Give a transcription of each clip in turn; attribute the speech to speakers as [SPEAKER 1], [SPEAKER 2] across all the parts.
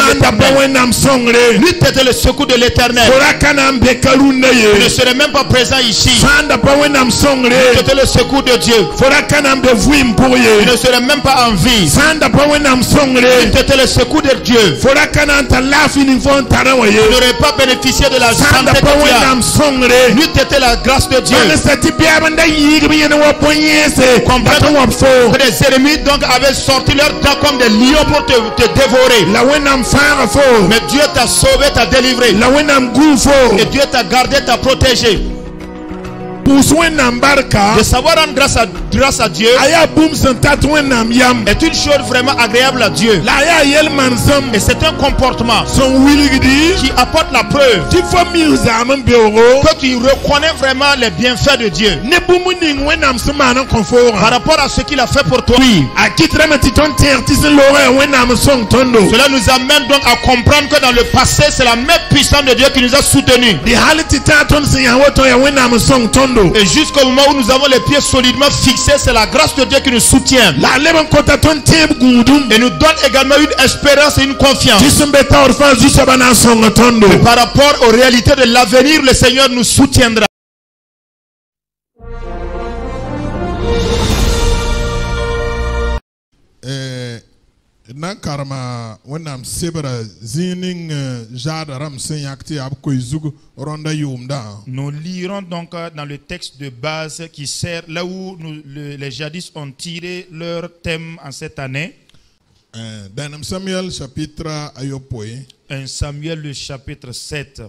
[SPEAKER 1] l'éternel. N'eût été le secours de l'éternel, il ne serait même pas présent ici. N'eût été le secours de Dieu, il ne serait même pas en vie. N'eût été le secours de Dieu, il n'aurait pas bénéficié de la santé de Dieu. N'eût été la grâce de Dieu. Que les ennemis donc avaient sorti leurs dents comme des lions pour te dévorer. Mais Dieu t'a sauvé, t'a délivré. Et Dieu t'a gardé, t'a protégé. De savoir rendre grâce à Dieu est une chose vraiment agréable à Dieu. Et c'est un comportement qui apporte la preuve que tu reconnais vraiment les bienfaits de Dieu par rapport à ce qu'il a fait pour toi. Cela nous amène donc à comprendre que dans le passé, c'est la main puissante de Dieu qui nous a soutenus. Et jusqu'au moment où nous avons les pieds solidement fixés, c'est la grâce de Dieu qui nous soutient. Et nous donne également une espérance et une confiance. Et par rapport aux réalités de l'avenir, le Seigneur nous soutiendra. Nous lirons donc dans le texte de base qui sert là où les jadis ont tiré leur thème en cette année.
[SPEAKER 2] 1 Samuel chapitre
[SPEAKER 1] 7.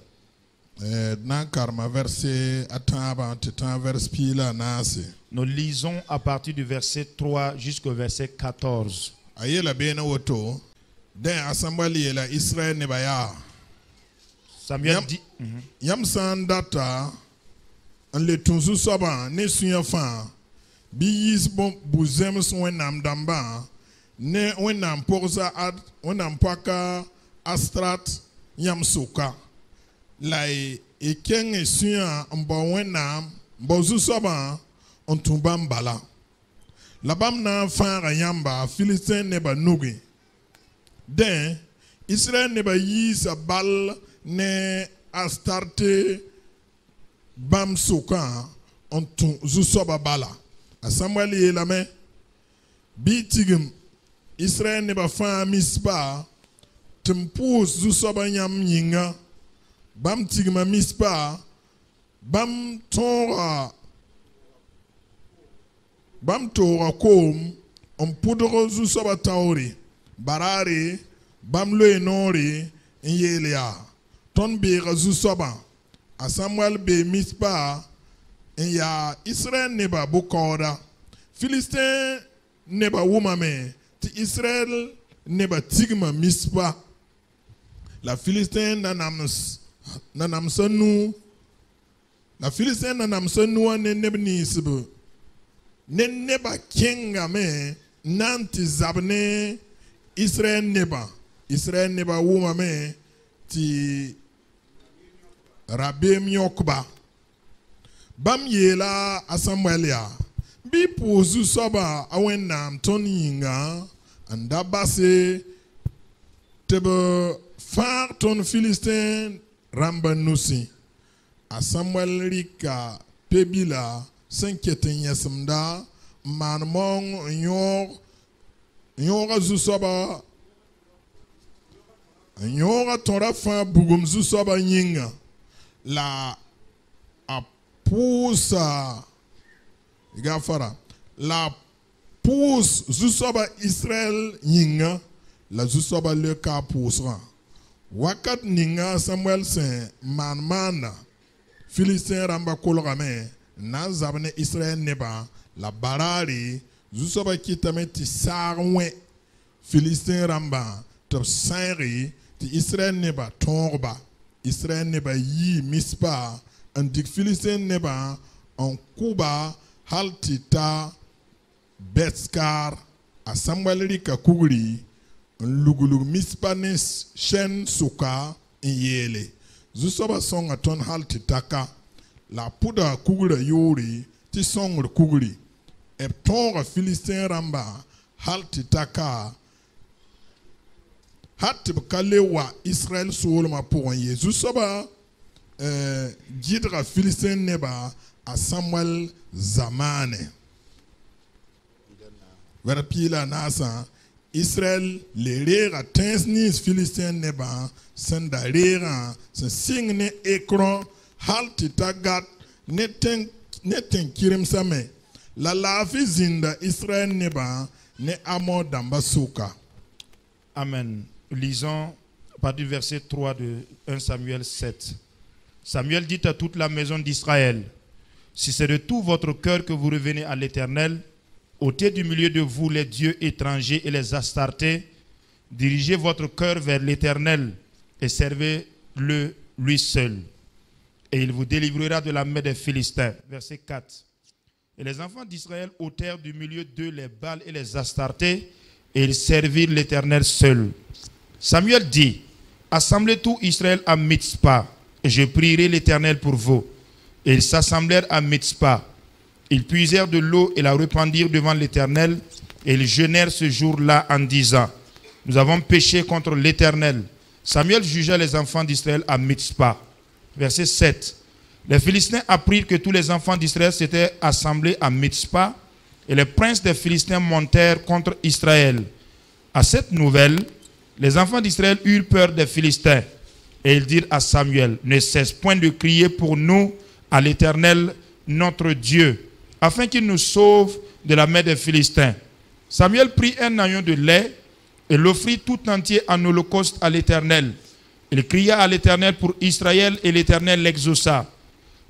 [SPEAKER 1] Nous lisons à partir du verset 3 jusqu'au verset 14. Samuel dit
[SPEAKER 2] Yamsan data en le tunzu soba ne suyafa bi yis bon buzem wenam damba ne wenam porza ad wenam paka astrat yamsuka lai ekeng suya mbo wenam bozu soba on tumbambala labam na fara yamba Philistin neba nugi den Israël neba yis bal ne astarte bam soka on zusoba bala a Samuel yelame bitigim Israël ne ba fa mispa tempus zusoba nyam yinga bam tigma mispa bam tora kom on poudre zusoba tauri barari bam le nori yelia ton be zusoba a Samuel be mispa ya Israël neba bukora Philistin neba wumame ti Israël neba tigma mispa la Philistin nanam sanu la Philistin nanam sanu ne nebni sibu ne neba kenga me nanti zabne Israël neba wumame ti Rabem Yokba bam yela a Samuel ya bi pozu soba awenam ton yinga anda base tebe far ton Philistin ramba nusi a Samuel rika pebila senketen yasamda manmong nyor zusoba nyor tora fa bugum zusoba yinga la pousa gafara la pousse zusoba Israël yinga la zusoba le ka pousra wakat ninga Samuel sen manmana Philistin ramba kologame na zabne Israël neba la barari zusoba kitame ti sarwe Philistin ramba to sanri ti Israël neba torba Israël neba yi mispa andik Philistin neba en kuba haltita betskar a Samuel rika kugri lugulug mispanis shen suka yele zusoba song a ton haltitaka la puda kugra yori ti song kugri e tonga Philistin ramba haltitaka hat kale wa Israël solma pour un Jésus soba gidra Philistin neba a Samuel zamane vers pila nasa Israël les rera tensnis Philistin neba senda rera se signe écran halti tagat neten kirim same la lafi zinda Israël neba ne amo damba suka.
[SPEAKER 1] Amen. Lisons à partir du verset 3 de 1 Samuel 7. Samuel dit à toute la maison d'Israël: si c'est de tout votre cœur que vous revenez à l'Éternel, ôtez du milieu de vous les dieux étrangers et les astartés, dirigez votre cœur vers l'Éternel et servez-le lui seul. Et il vous délivrera de la main des Philistins. Verset 4. Et les enfants d'Israël ôtèrent du milieu d'eux les Baals et les astartés, et ils servirent l'Éternel seul. Samuel dit: assemblez tout Israël à Mitzpah, et je prierai l'Éternel pour vous. Et ils s'assemblèrent à Mitzpah. Ils puisèrent de l'eau et la répandirent devant l'Éternel, et ils jeûnèrent ce jour-là en disant: nous avons péché contre l'Éternel. Samuel jugea les enfants d'Israël à Mitzpah. Verset 7. Les Philistins apprirent que tous les enfants d'Israël s'étaient assemblés à Mitzpah, et les princes des Philistins montèrent contre Israël. À cette nouvelle, les enfants d'Israël eurent peur des Philistins. Et ils dirent à Samuel: ne cesse point de crier pour nous à l'Éternel notre Dieu, afin qu'il nous sauve de la main des Philistins. Samuel prit un agneau de lait et l'offrit tout entier en holocauste à l'Éternel. Il cria à l'Éternel pour Israël, et l'Éternel l'exauça.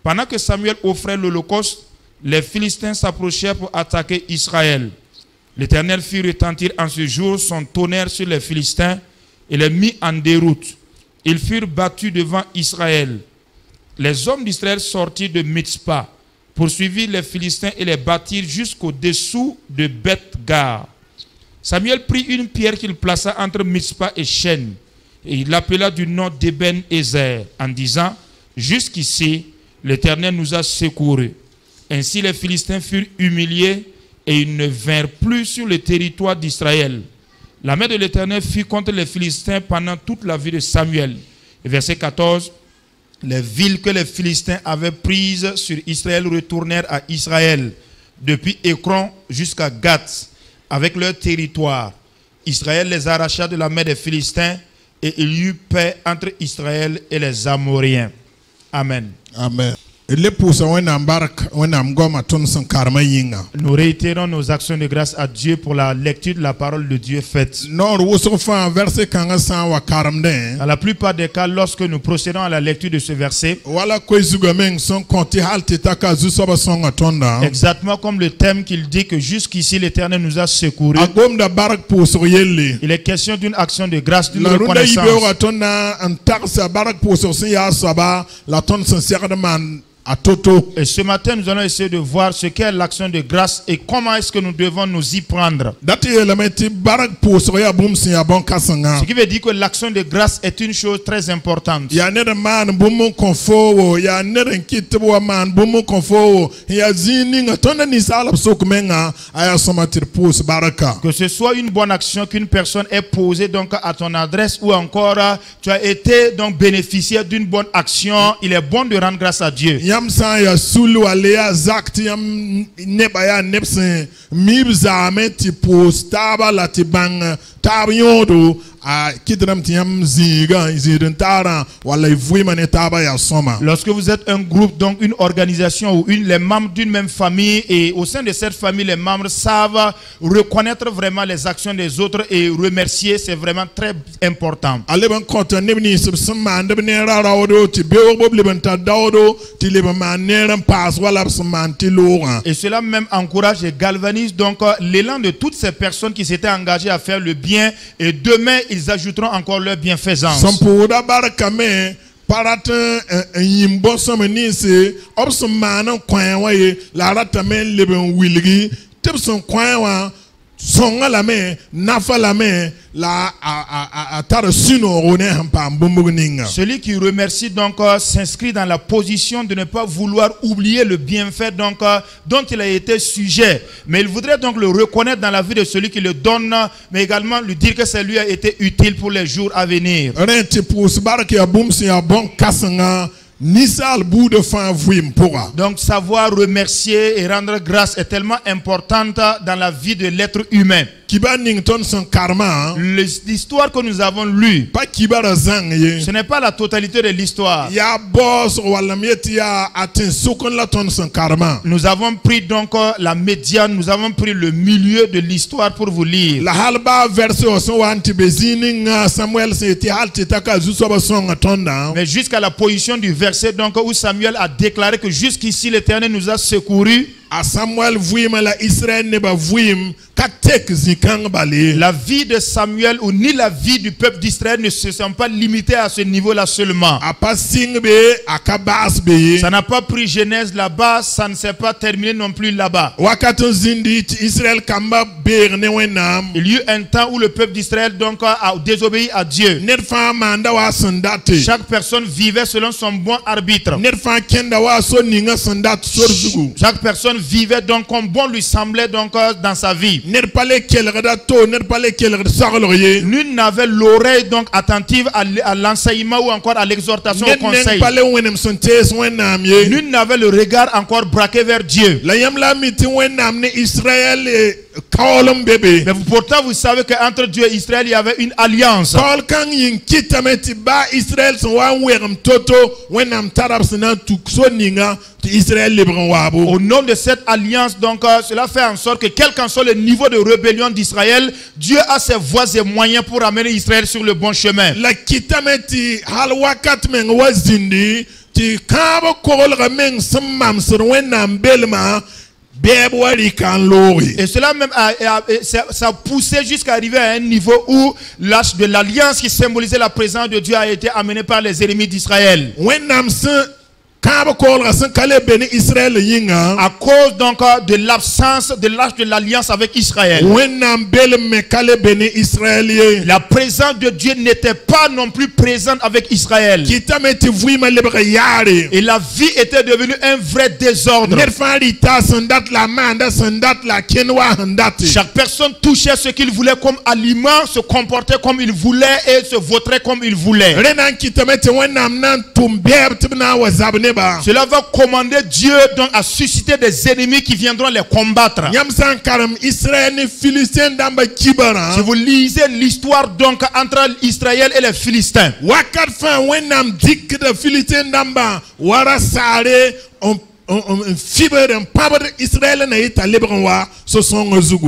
[SPEAKER 1] Pendant que Samuel offrait l'holocauste, les Philistins s'approchèrent pour attaquer Israël. L'Éternel fit retentir en ce jour son tonnerre sur les Philistins et les mit en déroute. Ils furent battus devant Israël. Les hommes d'Israël sortirent de Mitzpah, poursuivirent les Philistins et les battirent jusqu'au-dessous de Beth-gar. Samuel prit une pierre qu'il plaça entre Mitzpah et Shen, et il l'appela du nom d'Eben-Ezer, en disant: jusqu'ici, l'Éternel nous a secourus. Ainsi les Philistins furent humiliés, et ils ne vinrent plus sur le territoire d'Israël. La main de l'Éternel fut contre les Philistins pendant toute la vie de Samuel. Et verset 14, les villes que les Philistins avaient prises sur Israël retournèrent à Israël, depuis Écron jusqu'à Gath, avec leur territoire. Israël les arracha de la main des Philistins, et il y eut paix entre Israël et les Amoréens. Amen.
[SPEAKER 2] Amen. Nous
[SPEAKER 1] réitérons nos actions de grâce à Dieu pour la lecture de la parole de Dieu faite. Dans la plupart des cas, lorsque nous procédons à la lecture de ce verset, exactement comme le thème qu'il dit que jusqu'ici l'Éternel nous a secourus, il est question d'une action de grâce, d'une reconnaissance. Et ce matin, nous allons essayer de voir ce qu'est l'action de grâce et comment est-ce que nous devons nous y prendre. Ce qui veut dire que l'action de grâce est une chose très importante. Que ce soit une bonne action qu'une personne ait posée donc à ton adresse, ou encore tu as été donc bénéficiaire d'une bonne action, il est bon de rendre grâce à Dieu.
[SPEAKER 2] Ya sulu alea zakti yam nebaya nepsen mibza ti postaba latibang tabyodo
[SPEAKER 1] lorsque vous êtes un groupe, donc une organisation ou les membres d'une même famille, et au sein de cette famille, les membres savent reconnaître vraiment les actions des autres et remercier, c'est vraiment très important. Et cela même encourage et galvanise donc l'élan de toutes ces personnes qui s'étaient engagées à faire le bien, et demain ils ajouteront encore leur bienfaisance.
[SPEAKER 2] songa la main, nafa la main, la a tarasino rone hampa mbumbuninga.
[SPEAKER 1] Celui qui remercie donc s'inscrit dans la position de ne pas vouloir oublier le bienfait donc dont il a été sujet, mais il voudrait donc le reconnaître dans la vie de celui qui le donne, mais également lui dire que ça lui a été utile pour les jours à venir. Donc savoir remercier et rendre grâce est tellement importante dans la vie de l'être humain. L'histoire que nous avons lue, ce n'est pas la totalité de l'histoire. Nous avons pris donc la médiane, nous avons pris le milieu de l'histoire pour vous lire. Mais jusqu'à la position du verset donc où Samuel a déclaré que jusqu'ici l'Éternel nous a secourus. La vie de Samuel ou ni la vie du peuple d'Israël ne se sont pas limitées à ce niveau-là seulement. Ça n'a pas pris Genèse là-bas, ça ne s'est pas terminé non plus là-bas. Il y eut un temps où le peuple d'Israël donc a désobéi à Dieu. Chaque personne vivait selon son bon arbitre. Chaque personne vivait donc comme bon lui semblait donc dans sa vie. Nul n'avait l'oreille donc attentive à l'enseignement ou encore à l'exhortation au conseil. Nul n'avait le regard encore braqué vers Dieu. Mais pourtant vous savez qu'entre Dieu et Israël il y avait une alliance. Au nom de cette alliance donc cela fait en sorte que quel qu'en soit le niveau de rébellion d'Israël, Dieu a ses voies et moyens pour amener Israël sur le bon chemin. Et cela même ça a poussé jusqu'à arriver à un niveau où l'âge de l'alliance qui symbolisait la présence de Dieu a été amené par les ennemis d'Israël. À cause donc de l'absence de l'âge de l'alliance avec Israël, la présence de Dieu n'était pas non plus présente avec Israël. Et la vie était devenue un vrai désordre. Chaque personne touchait ce qu'il voulait comme aliment, se comportait comme il voulait et se vautrait comme il voulait. Cela va commander Dieu donc à susciter des ennemis qui viendront les combattre. Si vous lisez l'histoire donc entre Israël et les Philistins,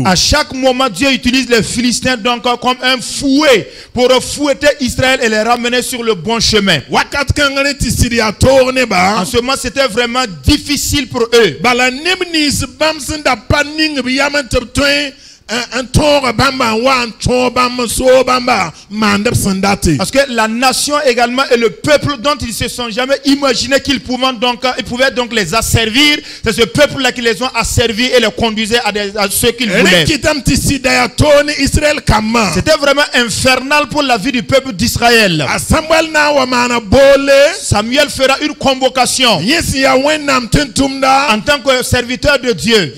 [SPEAKER 1] à chaque moment Dieu utilise les Philistins donc comme un fouet pour fouetter Israël et les ramener sur le bon chemin. En ce moment c'était vraiment difficile pour eux. Parce que la nation également et le peuple dont ils se sont jamais imaginé qu'ils pouvaient donc les asservir, c'est ce peuple là qui les ont asservis et les conduisait à ce qu'ils voulaient. C'était vraiment infernal pour la vie du peuple d'Israël. Samuel fera une convocation en tant que serviteur de Dieu.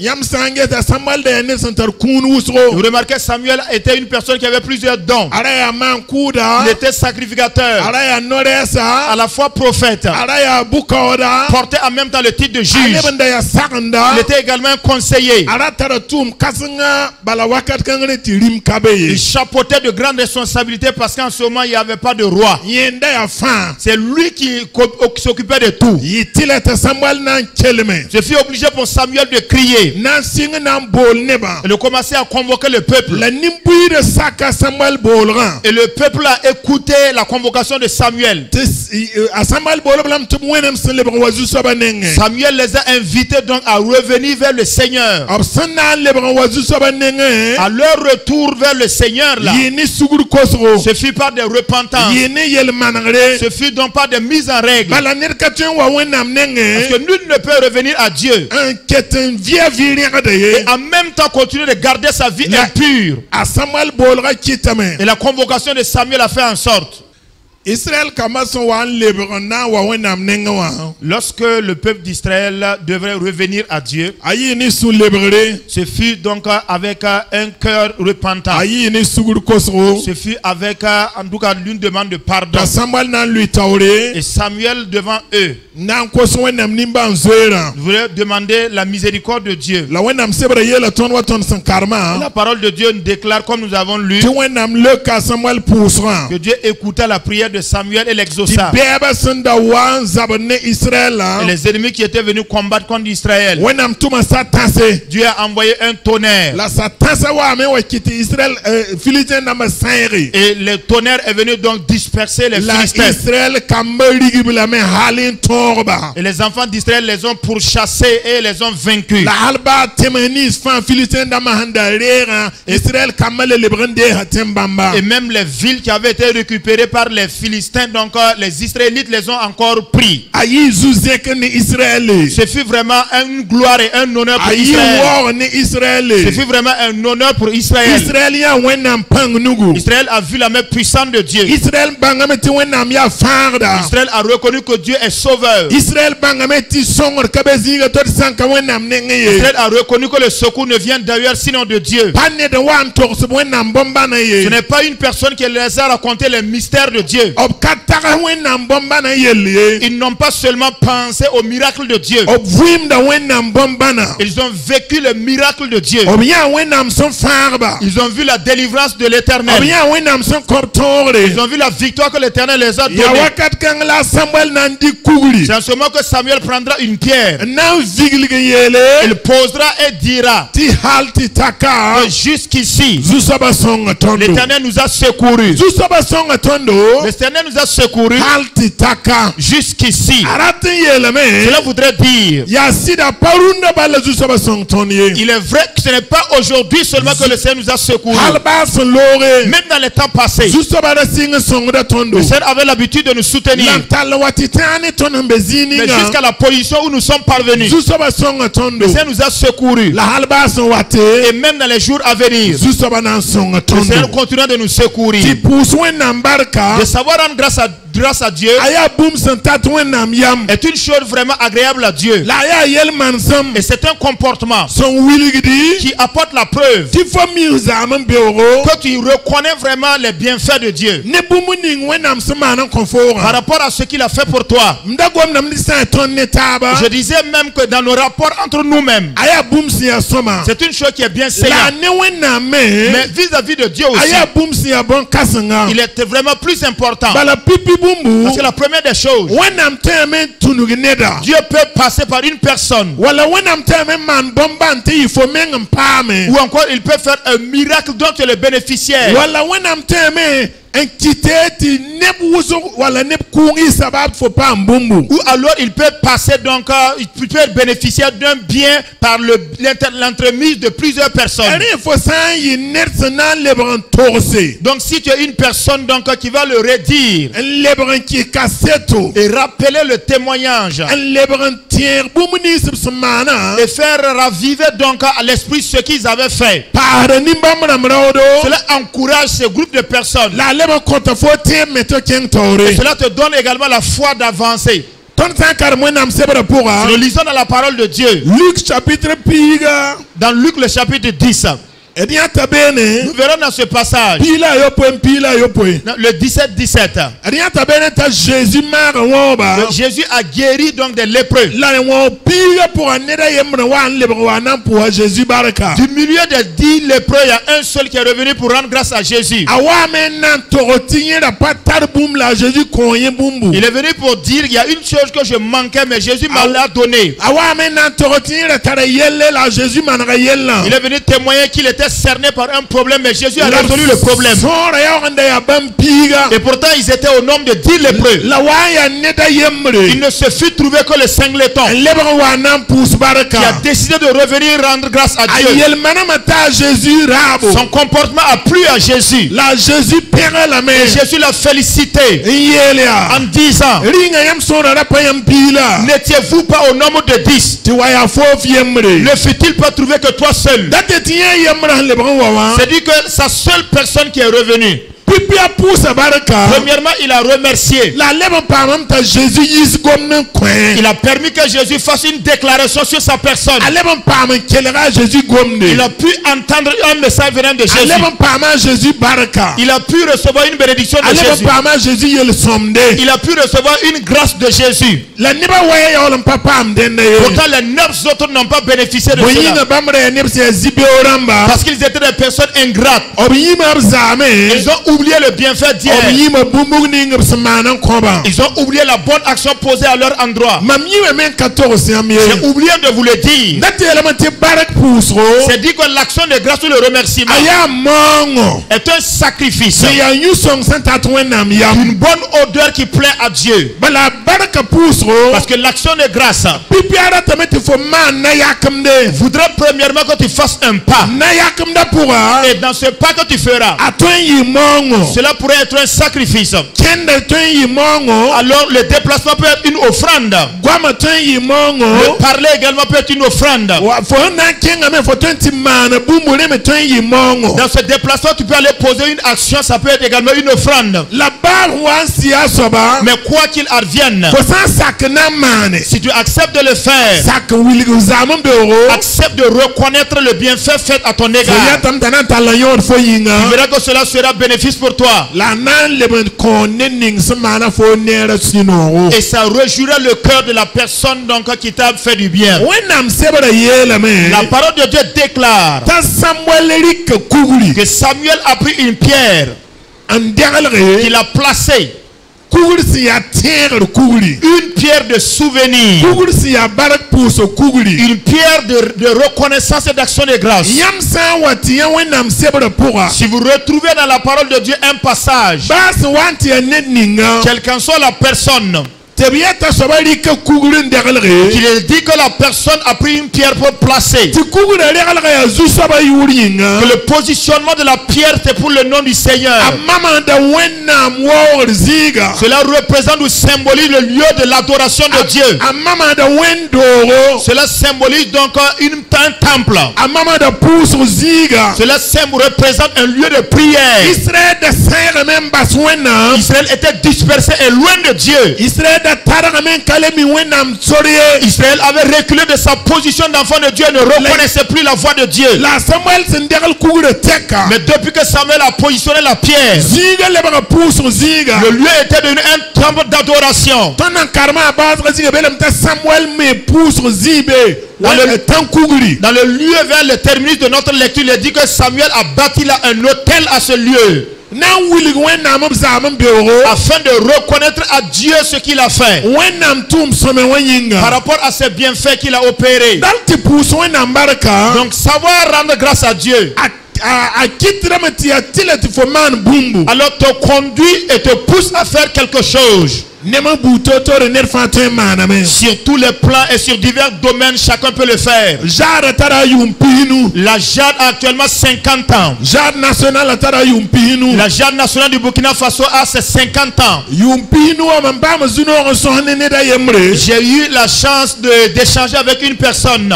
[SPEAKER 1] Vous remarquez, Samuel était une personne qui avait plusieurs dons. Il était sacrificateur, à la fois prophète, portait en même temps le titre de juge. Il était également un conseiller. Il chapeautait de grandes responsabilités parce qu'en ce moment il n'y avait pas de roi. C'est lui qui s'occupait de tout. Je suis obligé pour Samuel de crier. Il a commencé à convoquer le peuple. Et le peuple a écouté la convocation de Samuel. Samuel les a invités donc à revenir vers le Seigneur. À leur retour vers le Seigneur là, ce fut par des repentances. Ce fut donc par des mises en règle. Parce que nul ne peut revenir à Dieu et en même temps continuer de garder sa vie impure.
[SPEAKER 2] A Samuel bolra kitame.
[SPEAKER 1] Et la convocation de Samuel a fait en sorte.
[SPEAKER 2] Israël kamason wan lebrona wa wenam nengawa.
[SPEAKER 1] Lorsque le peuple d'Israël devrait revenir à Dieu,
[SPEAKER 2] Ayi ni sou lebrere.
[SPEAKER 1] ce fut donc avec un cœur repentant.
[SPEAKER 2] Ayi ni sugur kosro.
[SPEAKER 1] Ce fut avec en tout cas une demande de pardon.
[SPEAKER 2] Da Samuel nan lui taure.
[SPEAKER 1] Et Samuel devant eux
[SPEAKER 2] Nan koso wenam nimba nzoera.
[SPEAKER 1] voulait demander la miséricorde de Dieu.
[SPEAKER 2] La wenam sebre yela ton wa ton san karma.
[SPEAKER 1] La parole de Dieu nous déclare, comme nous avons lu,
[SPEAKER 2] Ti wenam le ka Samuel poussera.
[SPEAKER 1] que Dieu écouta la prière de Samuel et
[SPEAKER 2] Ti
[SPEAKER 1] l'exauça.
[SPEAKER 2] beba senda wan zabne Israël.
[SPEAKER 1] Et les ennemis qui étaient venus combattre contre Israël,
[SPEAKER 2] Wenam tuma sa tase.
[SPEAKER 1] Dieu a envoyé un tonnerre.
[SPEAKER 2] La sa tase wa me wa kiti Israël Philistins na masairi.
[SPEAKER 1] Et le tonnerre est venu donc disperser les
[SPEAKER 2] La
[SPEAKER 1] Philistins.
[SPEAKER 2] Israël kambali gibla me halin torba.
[SPEAKER 1] Et les enfants d'Israël les ont pourchassés et les ont vaincus.
[SPEAKER 2] La halba temenis fan Philistins na mahanda rera. Israël kamale lebrande hatembamba.
[SPEAKER 1] Et même les villes qui avaient été récupérées par les Philistins, donc les Israélites les ont encore pris.
[SPEAKER 2] Ayi zuzek ni Israël.
[SPEAKER 1] Ce fut vraiment une gloire et un honneur pour
[SPEAKER 2] Ayi
[SPEAKER 1] Israël.
[SPEAKER 2] war ni Israël.
[SPEAKER 1] Ce fut vraiment un honneur pour Israël.
[SPEAKER 2] Israélien wenam pang nugu.
[SPEAKER 1] Israël a vu la main puissante de Dieu.
[SPEAKER 2] Israël bangameti wenam ya farda.
[SPEAKER 1] Israël a reconnu que Dieu est sauveur.
[SPEAKER 2] Israël bangameti songor kabezinga tot sanka wenam nengeye.
[SPEAKER 1] Israël a reconnu que le secours ne vient d'ailleurs sinon de Dieu.
[SPEAKER 2] Panne de wan torse wenam bomba na ye.
[SPEAKER 1] Ce n'est pas une personne qui les a raconté les mystères de Dieu.
[SPEAKER 2] Ob kataka wenam bomba na yele.
[SPEAKER 1] Ils n'ont pas seulement pensé au miracle de Dieu.
[SPEAKER 2] Ob vim da wenam bomba na.
[SPEAKER 1] Ils ont vécu le miracle de Dieu.
[SPEAKER 2] Ob ya wenam son farba.
[SPEAKER 1] Ils ont vu la délivrance de
[SPEAKER 2] Ob
[SPEAKER 1] l'Éternel.
[SPEAKER 2] ya wenam son kortore.
[SPEAKER 1] Ils ont vu la victoire que l'Éternel les a
[SPEAKER 2] Ya
[SPEAKER 1] donnée.
[SPEAKER 2] wakat kang la Samuel nandi kugli.
[SPEAKER 1] C'est en ce moment que Samuel prendra une pierre.
[SPEAKER 2] Nan viglige yele.
[SPEAKER 1] Il posera et dira
[SPEAKER 2] Ti halti taka.
[SPEAKER 1] que jusqu'ici,
[SPEAKER 2] Zusaba songa tondo.
[SPEAKER 1] l'Éternel nous a secourus.
[SPEAKER 2] Zusaba songa tondo.
[SPEAKER 1] L'Éternel nous a secourus
[SPEAKER 2] Halti taka.
[SPEAKER 1] jusqu'ici.
[SPEAKER 2] Aratin yele me.
[SPEAKER 1] Cela voudrait dire,
[SPEAKER 2] Ya sida parunda bala zusaba songa tonye.
[SPEAKER 1] il est vrai que ce n'est pas aujourd'hui seulement que le Seigneur nous a secourus.
[SPEAKER 2] Halba son lore.
[SPEAKER 1] Même dans les temps passés,
[SPEAKER 2] Zusaba da singa songa tondo.
[SPEAKER 1] le Seigneur avait l'habitude de nous soutenir.
[SPEAKER 2] Lantal watitani tono mbezini
[SPEAKER 1] Mais
[SPEAKER 2] nga.
[SPEAKER 1] jusqu'à la position où nous sommes parvenus,
[SPEAKER 2] Zusaba songa tondo.
[SPEAKER 1] le Seigneur nous a secourus.
[SPEAKER 2] La halba son wate.
[SPEAKER 1] Et même dans les jours à venir,
[SPEAKER 2] Zusaba nan songa
[SPEAKER 1] le
[SPEAKER 2] tondo.
[SPEAKER 1] Seigneur continuera de nous secourir.
[SPEAKER 2] Ti puswe nambarka.
[SPEAKER 1] De savoir rendre grâce à Dieu
[SPEAKER 2] Aya boom sentat wenam yam.
[SPEAKER 1] est une chose vraiment agréable à Dieu.
[SPEAKER 2] La ya yel mansam.
[SPEAKER 1] Et c'est un comportement
[SPEAKER 2] Son willigidi.
[SPEAKER 1] qui apporte la preuve
[SPEAKER 2] Ti fo miuzaman beoro.
[SPEAKER 1] que tu reconnais vraiment les bienfaits de Dieu
[SPEAKER 2] Ne bumuning wenam semana
[SPEAKER 1] par
[SPEAKER 2] konfora.
[SPEAKER 1] rapport à ce qu'il a fait pour toi.
[SPEAKER 2] Mdagwam nam lisa ton netaba.
[SPEAKER 1] Je disais même que dans nos rapports entre nous-mêmes,
[SPEAKER 2] Aya boom siya soma.
[SPEAKER 1] c'est une chose qui est bien
[SPEAKER 2] La
[SPEAKER 1] saignante.
[SPEAKER 2] ne wenam me.
[SPEAKER 1] Mais vis-à-vis de Dieu aussi,
[SPEAKER 2] Aya boom siya bon kasanga.
[SPEAKER 1] il est vraiment plus important.
[SPEAKER 2] Bala pipi bumbu.
[SPEAKER 1] Parce que la première des choses,
[SPEAKER 2] Wenam teme tunugi neda.
[SPEAKER 1] Dieu peut passer par une personne
[SPEAKER 2] Wala wenam teme man bombante ifo mengam pame.
[SPEAKER 1] ou encore il peut faire un miracle dont tu es le bénéficiaire.
[SPEAKER 2] Wala wenam teme entité ti neb wuzo wala neb kungi sabab fo pa mbumbu.
[SPEAKER 1] Ou alors il peut passer donc, il peut être bénéficiaire d'un bien par l'entremise de plusieurs personnes.
[SPEAKER 2] Eri fo san yi net sanan lebran torse.
[SPEAKER 1] Donc si tu es une personne donc, qui va le redire
[SPEAKER 2] En lebran ki kaseto.
[SPEAKER 1] et rappeler le témoignage
[SPEAKER 2] En lebran tier bumuni sib semana.
[SPEAKER 1] et faire raviver donc à l'esprit ce qu'ils avaient fait,
[SPEAKER 2] Para nimbam ramrodo.
[SPEAKER 1] cela encourage ce groupe de personnes.
[SPEAKER 2] La lebran konta fo te meto ken tore.
[SPEAKER 1] Et cela te donne également la foi d'avancer.
[SPEAKER 2] Ton sankar mwenam sebra pura.
[SPEAKER 1] Nous lisons dans la parole de Dieu,
[SPEAKER 2] Luc chapitre piga.
[SPEAKER 1] dans Luc le chapitre 10.
[SPEAKER 2] Ediya tabene.
[SPEAKER 1] Nous verrons dans ce passage,
[SPEAKER 2] Pila yo poe.
[SPEAKER 1] le 17.
[SPEAKER 2] Ediya tabene ta Jésus mar woba.
[SPEAKER 1] Jésus a guéri donc des lépreux.
[SPEAKER 2] La wo piga pour aneda yemra wan lebra wana pour Jésus baraka.
[SPEAKER 1] Du milieu des 10 lépreux, il y a un seul qui est revenu pour rendre grâce à Jésus.
[SPEAKER 2] Awa maintenant torotinye la patar boum la Jésus konye bumbu.
[SPEAKER 1] Il est venu pour dire il y a une chose que je manquais, mais Jésus m'a l'a donné.
[SPEAKER 2] Awa maintenant torotinye la tara yelle la Jésus manra yella.
[SPEAKER 1] Il est venu témoigner qu'il était cerné par un problème, mais Jésus a résolu le problème.
[SPEAKER 2] Sora ya wanda ya bam piga.
[SPEAKER 1] Et pourtant, ils étaient au nombre de 10 lépreux.
[SPEAKER 2] La waya neda yemre.
[SPEAKER 1] Il ne se fut trouvé que le singleton
[SPEAKER 2] Lebra wana pus
[SPEAKER 1] qui a
[SPEAKER 2] baraka.
[SPEAKER 1] décidé de revenir rendre grâce à Dieu.
[SPEAKER 2] Ayel manama ta Jésus rabo.
[SPEAKER 1] Son comportement a plu à Jésus.
[SPEAKER 2] La Jésus père la main.
[SPEAKER 1] Et Jésus l'a félicité
[SPEAKER 2] Yelia.
[SPEAKER 1] en disant,
[SPEAKER 2] Ringa yam sora rapa yam pila.
[SPEAKER 1] n'étiez-vous pas au nombre de 10?
[SPEAKER 2] Ti waya fof yemre.
[SPEAKER 1] Ne fut-il pas trouvé que toi seul?
[SPEAKER 2] Date tiye yemre
[SPEAKER 1] C'est dit que sa seule personne qui est revenue. Premièrement, il a remercié. Il a permis que Jésus fasse une déclaration sur sa personne. Il a pu entendre un message venant de Jésus. Il a pu recevoir une bénédiction de Jésus. Il a pu recevoir une grâce de Jésus. Pourtant, les 9 autres n'ont pas bénéficié de cela. Parce qu'ils étaient des personnes ingrates. Ils ont oublié le bienfait d'hier. Ils ont oublié la bonne action posée à leur endroit. J'ai oublié de vous le dire. C'est dit que l'action de grâce ou le remerciement est un sacrifice. Une bonne odeur qui plaît à Dieu. Parce que l'action de grâce voudrait premièrement que tu fasses un pas. Et dans ce pas que tu feras, cela pourrait être un sacrifice. Alors le déplacement peut être une offrande. Le parler également peut être une offrande. Dans ce déplacement, tu peux aller poser une action, ça peut être également une offrande. Mais quoi qu'il advienne, si tu acceptes de le faire, accepte de reconnaître le bienfait fait à ton égard, tu verras que cela sera bénéfice pour toi. Et ça réjouira le cœur de la personne donc qui t'a fait du bien. La parole de Dieu déclare que Samuel a pris une pierre qu'il a placée. Une pierre de souvenir. Une pierre de reconnaissance et d'action de grâce. Si vous retrouvez dans la parole de Dieu un passage, quelle qu'en soit la personne, qu'il dit que la personne a pris une pierre pour placer, que le positionnement de la pierre c'est pour le nom du Seigneur. Cela représente ou symbolise le lieu de l'adoration de Dieu. Cela symbolise donc un temple. Cela représente un lieu de prière. Israël était dispersé et loin de Dieu. Israël avait reculé de sa position d'enfant de Dieu et ne reconnaissait plus la voix de Dieu. Mais depuis que Samuel a positionné la pierre, le lieu était devenu un temple d'adoration. Dans le lieu vers le terminus de notre lecture, il dit que Samuel a bâti là un autel à ce lieu. Afin de reconnaître à Dieu ce qu'il a fait par rapport à ses bienfaits qu'il a opérés. Donc savoir rendre grâce à Dieu alors te conduit et te pousse à faire quelque chose. Sur tous les plans et sur divers domaines, chacun peut le faire. La JAD a actuellement 50 ans. La JAD nationale du Burkina Faso a ses 50 ans. J'ai eu la chance d'échanger avec une personne.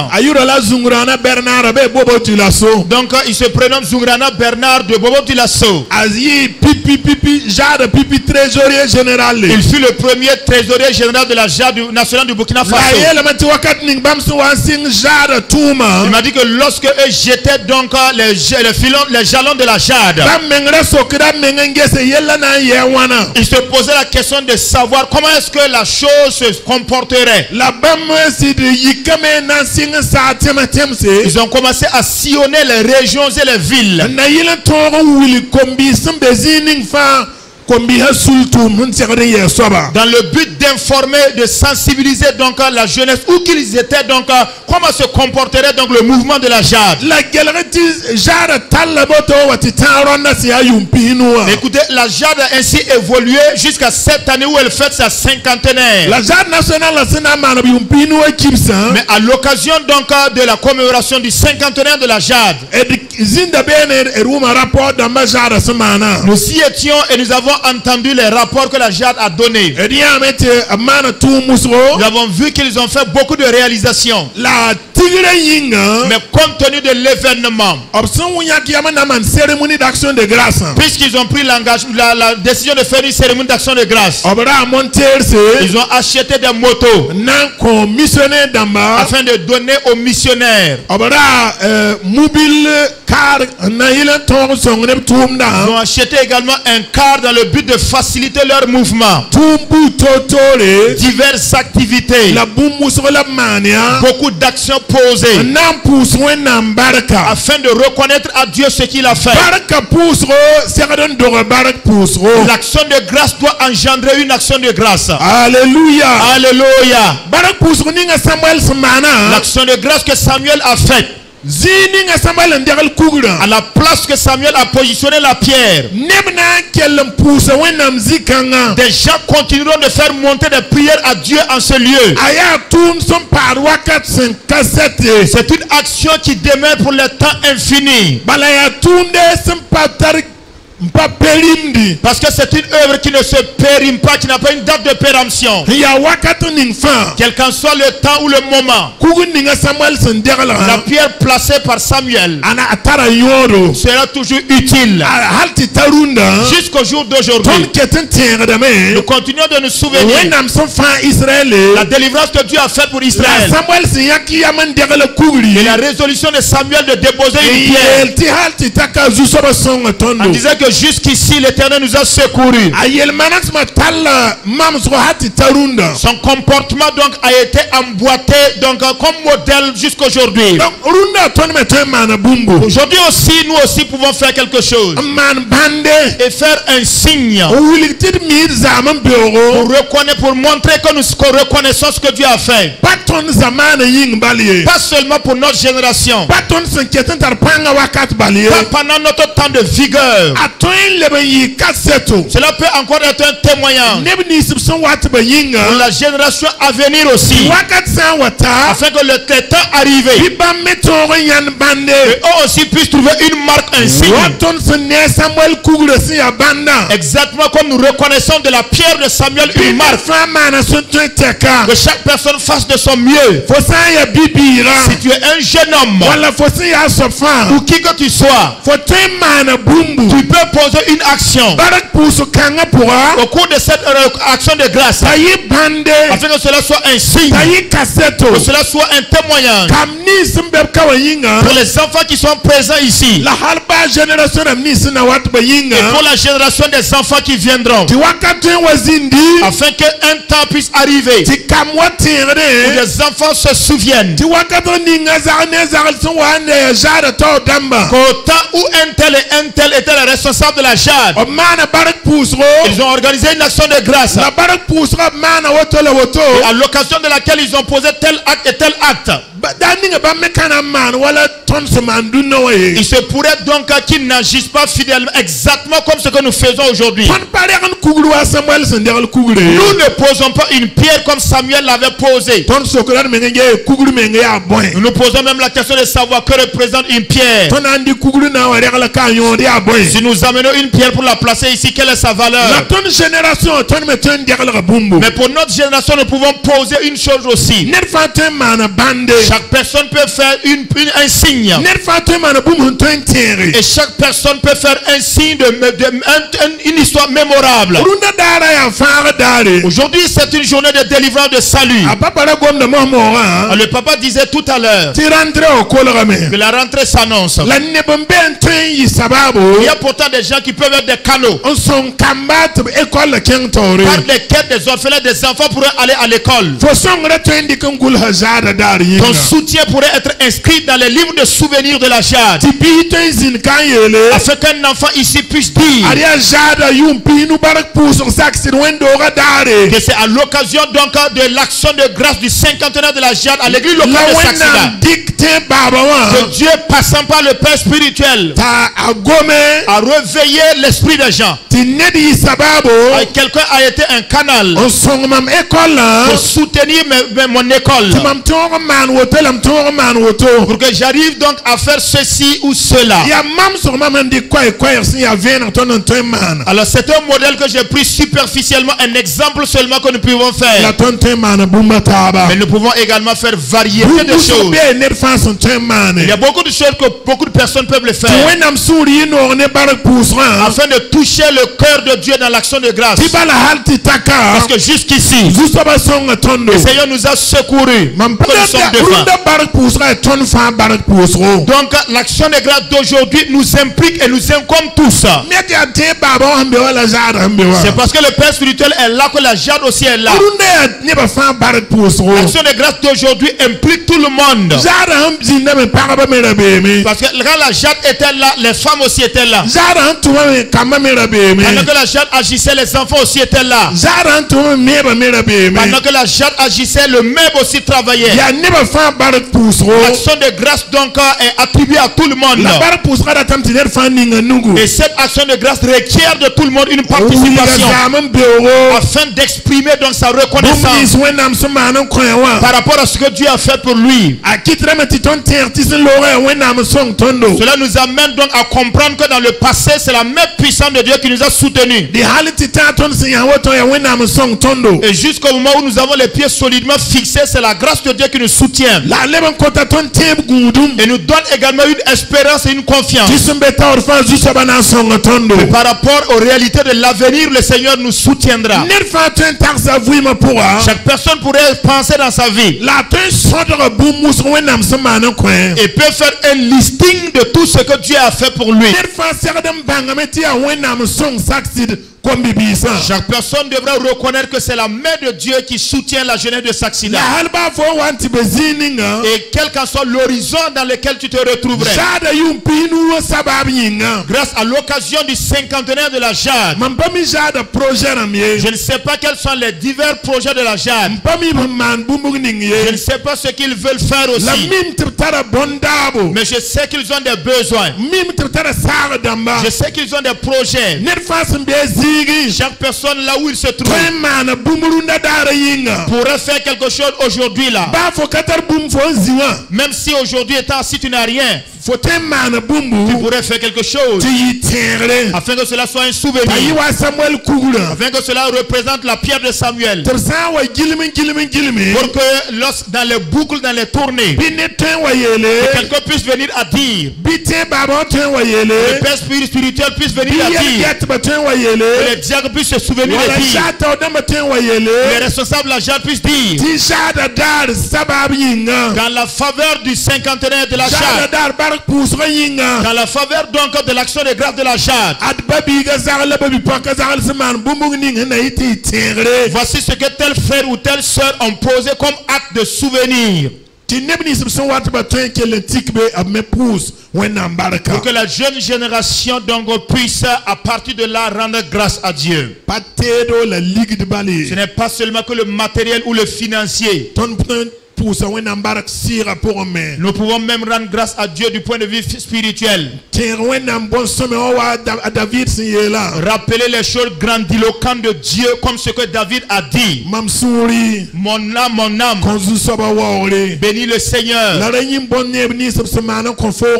[SPEAKER 1] Donc il se prénomme Zungrana Bernard de Bobo Dulasso. Il fut le premier trésorier général de la JAD nationale du Burkina Faso. Il m'a dit que lorsque j'étais donc les jalons de la JAD, il se posait la question de savoir comment est-ce que la chose se comporterait. Ils ont commencé à sillonner les régions et les villes. Dans le but d'informer, de sensibiliser donc la jeunesse où qu'ils étaient, donc comment se comporterait donc le mouvement de la JAD. Écoutez, la JAD a ainsi évolué jusqu'à cette année où elle fête sa cinquantenaire. Mais à l'occasion donc de la commémoration du cinquantenaire de la JAD, nous y étions et nous avons avons entendu les rapports que la JAD a donnés. Nous avons vu qu'ils ont fait beaucoup de réalisations. Mais compte tenu de l'événement, puisqu'ils ont pris la décision de faire une cérémonie d'action de grâce, ils ont acheté des motos afin de donner aux missionnaires. Ils ont acheté également un car dans le but de faciliter leur mouvement. Diverses activités, beaucoup d'actions posées afin de reconnaître à Dieu ce qu'il a fait. L'action de grâce doit engendrer une action de grâce.
[SPEAKER 2] Alléluia.
[SPEAKER 1] Alléluia. L'action de grâce que Samuel a faite, à la place que Samuel a positionné la pierre, des gens continueront de faire monter des prières à Dieu en ce lieu. C'est une action qui demeure pour le temps infini. Parce que c'est une œuvre qui ne se périme pas, qui n'a pas une date de péremption. Quel qu'en soit le temps ou le moment, la pierre placée par Samuel sera toujours utile jusqu'au jour d'aujourd'hui. Nous continuons de nous souvenir la délivrance que Dieu a faite pour Israël et la résolution de Samuel de déposer une pierre en disant que jusqu'ici l'Éternel nous a secourus. Son comportement donc a été emboîté donc comme modèle jusqu'aujourd'hui. Aujourd'hui aussi, nous aussi pouvons faire quelque chose et faire un signe pour montrer que nous reconnaissons ce que Dieu a fait. Pas seulement pour notre génération, pas pendant notre temps de vigueur. Cela peut encore être un témoignage pour la génération à venir aussi, afin que le temps arrivé, eux aussi puissent trouver une marque, un signe. Exactement comme nous reconnaissons de la pierre de Samuel une marque. Que chaque personne fasse de son mieux. Si tu es un jeune homme ou qui que tu sois, tu peux poser une action au cours de cette action de grâce, afin que cela soit un signe, que cela soit un témoignage pour les enfants qui sont présents ici et pour la génération des enfants qui viendront, afin qu'un temps puisse arriver où les enfants se souviennent qu'au temps où un tel et un tel étaient les responsables de la JAD, ils ont organisé une action de grâce, et à l'occasion de laquelle ils ont posé tel acte et tel acte. Il se pourrait donc qu'ils n'agissent pas fidèlement, exactement comme ce que nous faisons aujourd'hui. Nous ne posons pas une pierre comme Samuel l'avait posée. Nous posons même la question de savoir que représente une pierre. Si nous amenons une pierre pour la placer ici, quelle est sa valeur? Mais pour notre génération, nous pouvons poser une chose aussi. Chaque personne peut faire un signe. Et chaque personne peut faire un signe une histoire mémorable. Aujourd'hui, c'est une journée de délivrance, de salut. Le papa disait tout à l'heure que la rentrée s'annonce. Il y a pourtant des gens qui peuvent être des canaux par lesquels des orphelins, des enfants pourraient aller à l'école. Ton soutien pourrait être inscrit dans les livres de souvenirs de la JAD, afin qu'un enfant ici puisse dire que c'est à l'occasion donc de l'action de grâce du 50e de la JAD à l'église locale de Saxida que Dieu, passant par le Père spirituel, a réveiller l'esprit des gens. Quelqu'un a été un canal pour soutenir mon école. Pour que j'arrive donc à faire ceci ou cela. Alors c'est un modèle que j'ai pris superficiellement, un exemple seulement que nous pouvons faire. Mais nous pouvons également faire variété de choses. Il y a beaucoup de choses que beaucoup de personnes peuvent le faire. Afin de toucher le cœur de Dieu dans l'action de grâce. Parce que jusqu'ici, le Seigneur nous a secourus. Donc l'action de grâce d'aujourd'hui nous implique et nous incombe tous. C'est parce que le Père spirituel est là que la jade aussi est là. L'action de grâce d'aujourd'hui implique tout le monde. Parce que quand la jade était là, les femmes aussi étaient là. Pendant que la jade agissait, les enfants aussi étaient là. Pendant que la jade agissait, le meuble aussi travaillait. L'action de grâce donc est attribuée à tout le monde. Et cette action de grâce requiert de tout le monde une participation afin d'exprimer donc sa reconnaissance par rapport à ce que Dieu a fait pour lui. Cela nous amène donc à comprendre que dans le passé, c'est la main puissante de Dieu qui nous a soutenus. Et jusqu'au moment où nous avons les pieds solidement fixés, c'est la grâce de Dieu qui nous soutient. Et nous donne également une espérance et une confiance. Et par rapport aux réalités de l'avenir, le Seigneur nous soutiendra. Chaque personne pourrait penser dans sa vie et peut faire un listing de tout ce que Dieu a fait pour lui. Chaque personne devra reconnaître que c'est la main de Dieu qui soutient la jeunesse de Saxida. Et quel qu'en soit l'horizon dans lequel tu te retrouverais, grâce à l'occasion du cinquantenaire de la jade, je ne sais pas quels sont les divers projets de la jade. Je ne sais pas ce qu'ils veulent faire aussi. Mais je sais qu'ils ont des besoins. Je sais qu'ils ont des projets. Chaque personne là où il se trouve pourrait faire quelque chose aujourd'hui là. Même si aujourd'hui étant assis tu n'as rien, tu pourrais faire quelque chose afin que cela soit un souvenir, afin que cela représente la pierre de Samuel, pour que dans les boucles, dans les tournées, quelqu'un puisse venir à dire, le Père spirituel puisse venir à dire, les diacres puissent se souvenir de dire, les responsables de la jade puissent dire, dans la faveur du cinquantenaire de la jade, dans la faveur donc de l'action de grâce de la jade, voici ce que tel frère ou telle soeur ont posé comme acte de souvenir. Pour que la jeune génération donc puisse à partir de là rendre grâce à Dieu. Ce n'est pas seulement que le matériel ou le financier. Nous pouvons même rendre grâce à Dieu du point de vue spirituel. Rappeler les choses grandiloquentes de Dieu comme ce que David a dit. Mon âme, bénis le Seigneur.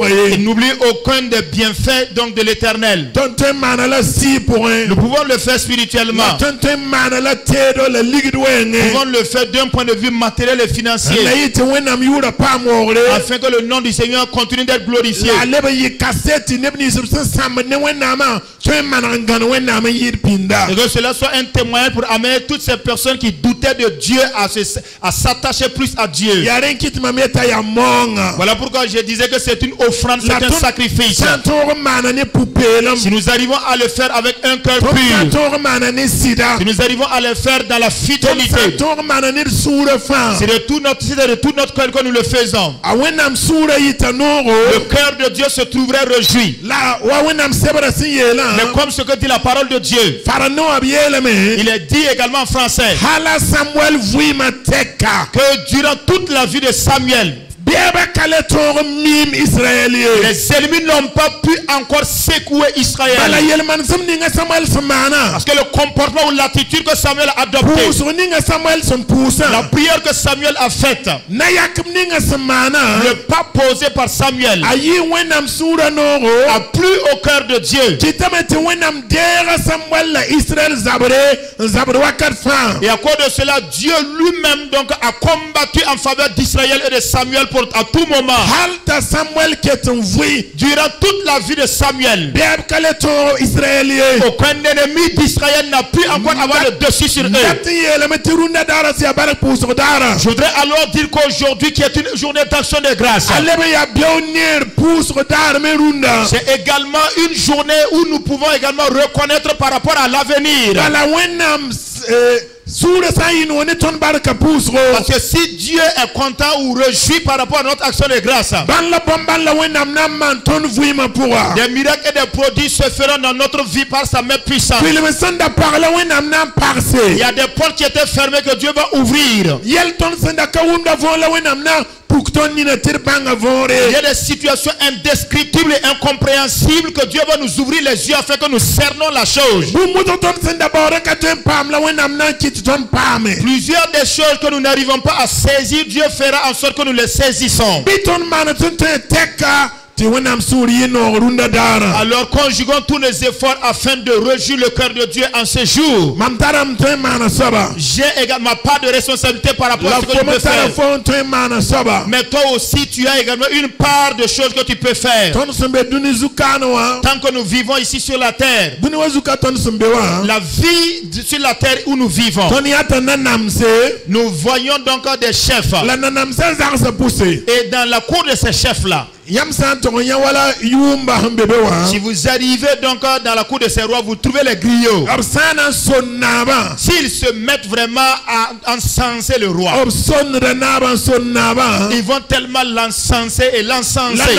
[SPEAKER 1] Et n'oublie aucun des bienfaits donc de l'Éternel. Nous pouvons le faire spirituellement. Nous pouvons le faire d'un point de vue matériel et financier, afin que le nom du Seigneur continue d'être glorifié. Et que cela soit un témoignage pour amener toutes ces personnes qui doutaient de Dieu à s'attacher plus à Dieu. Voilà pourquoi je disais que c'est une offrande, c'est un sacrifice. Si nous arrivons à le faire avec un cœur pur, si nous arrivons à le faire dans la fidélité, c'est de tout notre cœur que nous le faisons. Le cœur de Dieu se trouverait réjoui. Mais comme ce que dit la parole de Dieu, il est dit également en français que durant toute la vie de Samuel, Les ennemis n'ont pas pu encore secouer Israël. Parce que le comportement ou l'attitude que Samuel a adopté, la prière que Samuel a faite, le pas posé par Samuel, a plu au cœur de Dieu. Et à cause de cela, Dieu lui-même donc a combattu en faveur d'Israël et de Samuel à tout moment. Durant toute la vie de Samuel, aucun ennemi d'Israël n'a pu encore avoir le dessus sur eux. Je voudrais alors dire qu'aujourd'hui, qui est une journée d'action de grâce, c'est également une journée où nous pouvons également reconnaître par rapport à l'avenir. Parce que si Dieu est content ou réjoui par rapport à notre action de grâce, des miracles et des produits se feront dans notre vie par sa main puissante. Il y a des portes qui étaient fermées que Dieu va ouvrir. Il y a des situations indescriptibles et incompréhensibles que Dieu va nous ouvrir les yeux afin que nous cernons la chose. Plusieurs des choses que nous n'arrivons pas à saisir, Dieu fera en sorte que nous les saisissons. Alors conjuguons tous nos efforts afin de réjouir le cœur de Dieu en ce jour. J'ai également ma part de responsabilité par rapport à ce que tu peux faire. Mais toi aussi tu as également une part de choses que tu peux faire. Tant que nous vivons ici sur la terre, la vie sur la terre où nous vivons, nous voyons donc des chefs. Et dans la cour de ces chefs là, si vous arrivez donc dans la cour de ces rois, vous trouvez les griots. S'ils se mettent vraiment à encenser le roi, ils vont tellement l'encenser et l'encenser.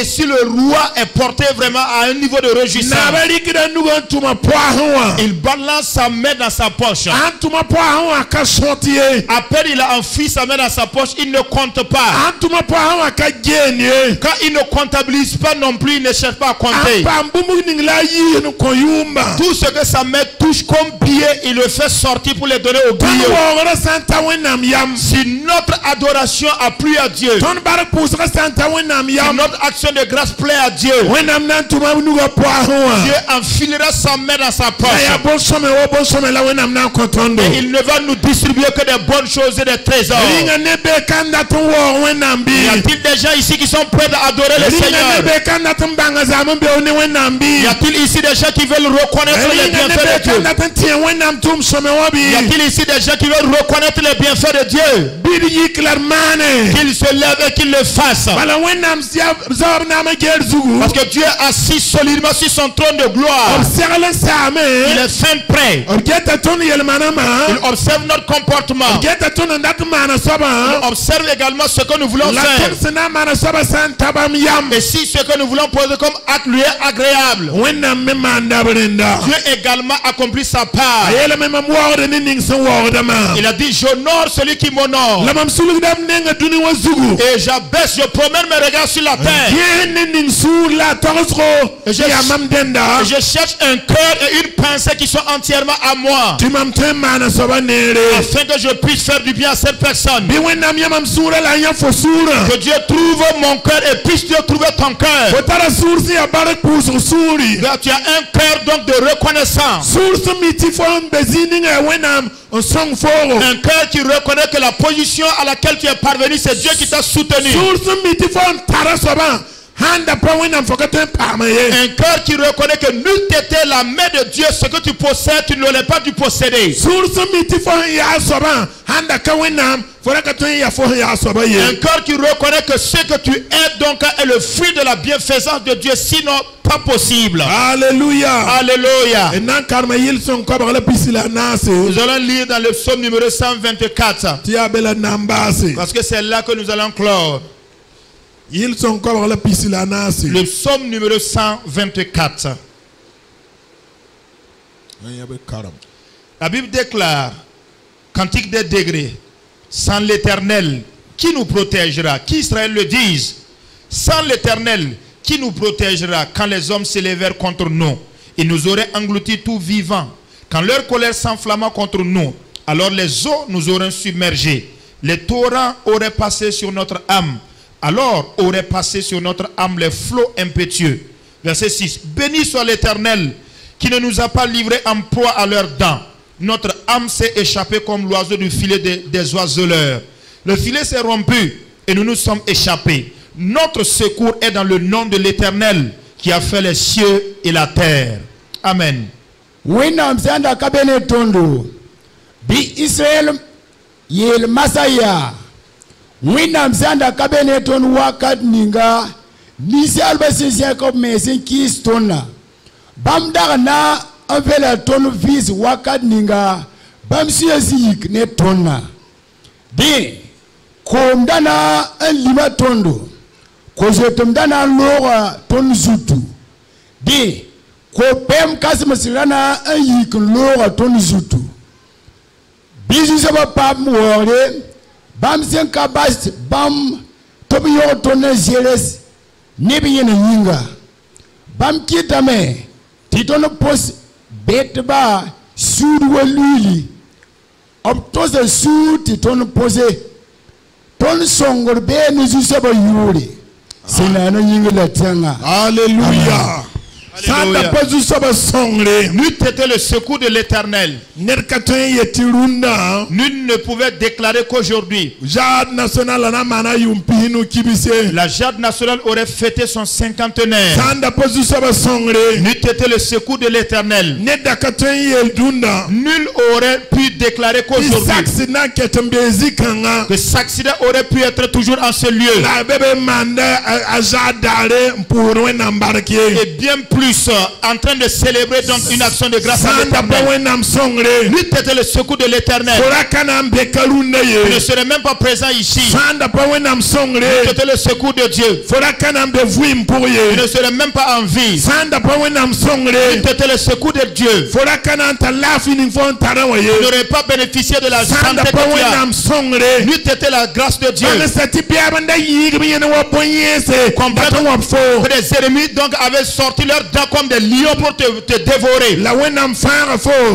[SPEAKER 1] Et si le roi est porté vraiment à un niveau de réjouissance, il balance sa main dans sa poche. À peine il a enfoui sa main dans sa poche, il ne compte pas. Quand il ne comptabilise pas non plus, il ne cherche pas à compter. Tout ce que sa main touche comme billet, il le fait sortir pour les donner au griot. Si notre adoration a plu à Dieu, si notre action de grâce plaît à Dieu, Dieu enfilera sa main dans sa poche. Et il ne va nous distribuer que des bonnes choses et des trésors. Y a-t-il des gens ici qui sont prêts à adorer le Seigneur? Y a-t-il ici des gens qui veulent reconnaître les bienfaits de Dieu? Y a-t-il ici des gens qui veulent reconnaître les bienfaits de Dieu? Qu'ils se lèvent et qu'ils le fassent. Parce que Dieu est assis solidement sur son trône de gloire. Il est fin prêt. Il observe notre comportement. Il observe également ce que nous voulons faire. Et si ce que nous voulons poser comme acte lui est agréable, Dieu également accomplit sa part. Il a dit: j'honore celui qui m'honore, et j'abaisse, je promène mes regards sur la terre, et je cherche un cœur et une pensée qui sont entièrement à moi, afin que je puisse faire du bien à cette personne. Que Dieu trouve mon cœur et puisse Dieu trouver ton cœur. Tu as un cœur donc de reconnaissance. Un cœur qui reconnaît que la position à laquelle tu es parvenu, c'est Dieu qui t'a soutenu. Un cœur qui reconnaît que n'eût été la main de Dieu, ce que tu possèdes, tu ne l'aurais pas dû posséder. Un cœur qui reconnaît que ce que tu es donc est le fruit de la bienfaisance de Dieu, sinon pas possible.
[SPEAKER 2] Alléluia.
[SPEAKER 1] Alléluia. Nous allons lire dans le psaume numéro 124. Parce que c'est là que nous allons clore. Le psaume numéro 124. La Bible déclare, Cantique des degrés, sans l'Éternel, qui nous protégera? Qu'Israël le dise. Sans l'Éternel, qui nous protégera quand les hommes s'élèvèrent contre nous? Ils nous auraient engloutis tout vivants. Quand leur colère s'enflamma contre nous, alors les eaux nous auraient submergés. Les torrents auraient passé sur notre âme. Alors auraient passé sur notre âme les flots impétueux. Verset 6. Béni soit l'Éternel qui ne nous a pas livrés en proie à leurs dents. Notre âme s'est échappée comme l'oiseau du filet des oiseleurs. Le filet s'est rompu et nous nous sommes échappés. Notre secours est dans le nom de l'Éternel qui a fait les cieux et la terre. Amen.
[SPEAKER 3] Winam sanda kabene tondo bi Israel yel masaya. Winam sanda kabene ton wakat ninga nisi albasisi ko mesin kistona. Bam dagna avela ton vis wakat ninga bam siyasik ne tonna. De komdana en lima tondo. Ko jetumdana lora ton zutu. De ko pem kasmasilana ayik lora ton zutu. Bisu saba pam wore bam sen kabas bam tobiyo ton zeres nebiyena yinga bam kitame titono pos betba sud waluli optose sud titono pose ton songor be nisu saba yuri senano yinga la tanga.
[SPEAKER 2] Alléluia.
[SPEAKER 1] N'eût été le secours de l'Éternel, nul ne pouvait déclarer qu'aujourd'hui la Jade nationale aurait fêté son cinquantenaire. N'eût été le secours de l'Éternel, nul aurait pu déclarer qu'aujourd'hui que cet accident aurait pu être toujours en ce lieu. Et bien plus en train de célébrer donc une action de grâce à l'Éternel. N'eût été le secours de l'Éternel, il ne serait même pas présent ici. N'eût été le secours de Dieu, il ne serait même pas en vie. N'eût été le secours de Dieu, il n'aurait pas bénéficié de la santé de Dieu. N'eût été la grâce de Dieu. Que les ennemis donc avaient sorti leurs dents comme des lions pour te dévorer.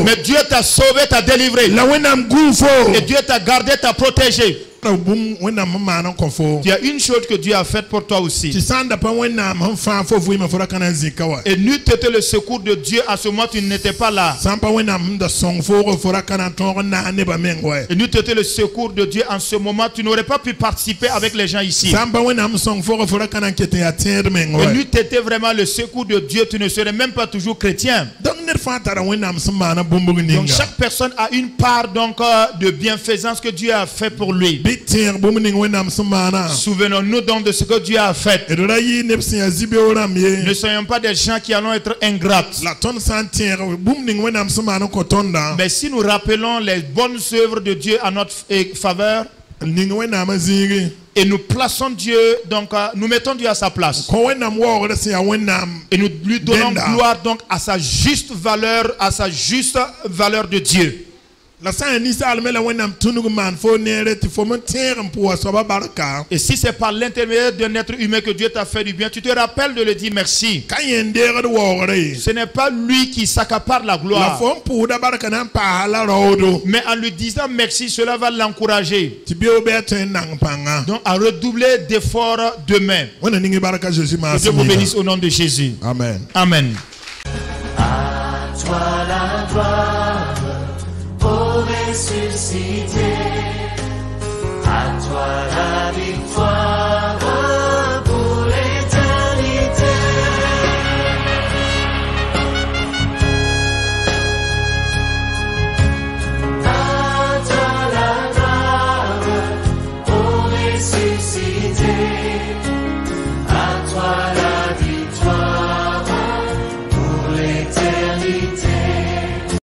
[SPEAKER 1] Mais Dieu t'a sauvé, t'a délivré. Et Dieu t'a gardé, t'a protégé. Il y a une chose que Dieu a faite pour toi aussi. Et n'eût été le secours de Dieu à ce moment, tu n'étais pas là. Et n'eût été le secours de Dieu en ce moment, tu n'aurais pas pu participer avec les gens ici. Et n'eût été vraiment le secours de Dieu, tu ne serais même pas toujours chrétien. Donc chaque personne a une part donc de bienfaisance que Dieu a fait pour lui. Souvenons-nous donc de ce que Dieu a fait. Ne soyons pas des gens qui allons être ingrates. Mais si nous rappelons les bonnes œuvres de Dieu à notre faveur, et nous plaçons Dieu, donc nous mettons Dieu à sa place, et nous lui donnons gloire donc à sa juste valeur de Dieu. Et si c'est par l'intermédiaire d'un être humain que Dieu t'a fait du bien, tu te rappelles de le dire merci. Ce n'est pas lui qui s'accapare la gloire, mais en lui disant merci, cela va l'encourager donc à redoubler d'efforts demain. Que Dieu vous bénisse au nom de Jésus.
[SPEAKER 2] Amen.
[SPEAKER 1] Amen.
[SPEAKER 4] À toi la gloire, ressuscité, à toi la victoire pour l'éternité. À toi la gloire, ressuscité.